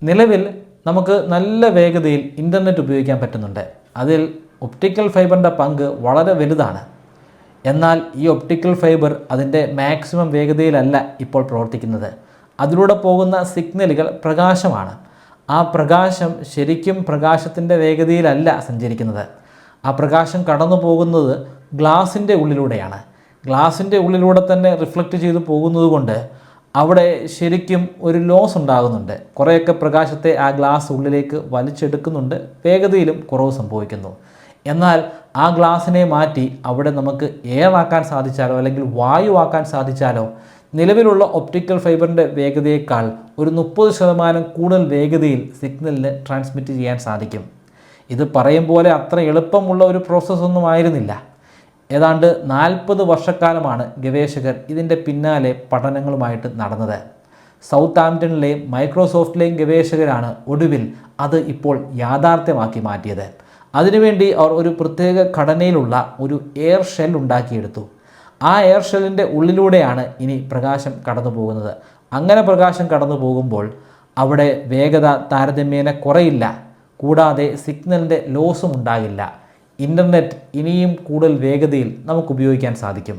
നിലവിൽ നമുക്ക് നല്ല വേഗതയിൽ ഇൻ്റർനെറ്റ് ഉപയോഗിക്കാൻ പറ്റുന്നുണ്ട്. അതിൽ ഒപ്റ്റിക്കൽ ഫൈബറിൻ്റെ പങ്ക് വളരെ വലുതാണ്. എന്നാൽ ഈ ഒപ്റ്റിക്കൽ ഫൈബർ അതിൻ്റെ മാക്സിമം വേഗതയിലല്ല ഇപ്പോൾ പ്രവർത്തിക്കുന്നത്. അതിലൂടെ പോകുന്ന സിഗ്നലുകൾ പ്രകാശമാണ്. ആ പ്രകാശം ശരിക്കും പ്രകാശത്തിൻ്റെ വേഗതയിലല്ല സഞ്ചരിക്കുന്നത്. ആ പ്രകാശം കടന്നു പോകുന്നത് ഗ്ലാസിൻ്റെ ഉള്ളിലൂടെയാണ്. ഗ്ലാസിൻ്റെ ഉള്ളിലൂടെ തന്നെ റിഫ്ലക്റ്റ് ചെയ്തു പോകുന്നത് കൊണ്ട് അവിടെ ശരിക്കും ഒരു ലോസ് ഉണ്ടാകുന്നുണ്ട്. കുറേയൊക്കെ പ്രകാശത്തെ ആ ഗ്ലാസ് ഉള്ളിലേക്ക് വലിച്ചെടുക്കുന്നുണ്ട്, വേഗതയിലും കുറവ് സംഭവിക്കുന്നു. എന്നാൽ ആ ഗ്ലാസിനെ മാറ്റി അവിടെ നമുക്ക് എയർ ആക്കാൻ സാധിച്ചാലോ അല്ലെങ്കിൽ വായുവാക്കാൻ സാധിച്ചാലോ നിലവിലുള്ള ഒപ്റ്റിക്കൽ ഫൈബറിൻ്റെ വേഗതയേക്കാൾ ഒരു 30% കൂടുതൽ വേഗതയിൽ സിഗ്നലിന് ട്രാൻസ്മിറ്റ് ചെയ്യാൻ സാധിക്കും. ഇത് പറയും പോലെ അത്ര എളുപ്പമുള്ള ഒരു പ്രോസസ്സൊന്നും ആയിരുന്നില്ല. ഏതാണ്ട് 40 വർഷക്കാലമാണ് ഗവേഷകർ ഇതിൻ്റെ പിന്നാലെ പഠനങ്ങളുമായിട്ട് നടന്നത്. സൗത്ത് ആംപ്ടണിലെയും മൈക്രോസോഫ്റ്റിലെയും ഗവേഷകരാണ് ഒടുവിൽ അത് ഇപ്പോൾ യാഥാർത്ഥ്യമാക്കി മാറ്റിയത്. അതിനുവേണ്ടി അവർ ഒരു പ്രത്യേക ഘടനയിലുള്ള ഒരു എയർ ഷെൽ ഉണ്ടാക്കിയെടുത്തു. ആ എയർ ഷെല്ലിൻ്റെ ഉള്ളിലൂടെയാണ് ഇനി പ്രകാശം കടന്നു പോകുന്നത്. അങ്ങനെ പ്രകാശം കടന്നു പോകുമ്പോൾ അവിടെ വേഗത താരതമ്യേന കുറയില്ല, കൂടാതെ സിഗ്നലിൻ്റെ ലോസും ഉണ്ടാകില്ല. ഇൻ്റർനെറ്റ് ഇനിയും കൂടുതൽ വേഗതയിൽ നമുക്ക് ഉപയോഗിക്കാൻ സാധിക്കും.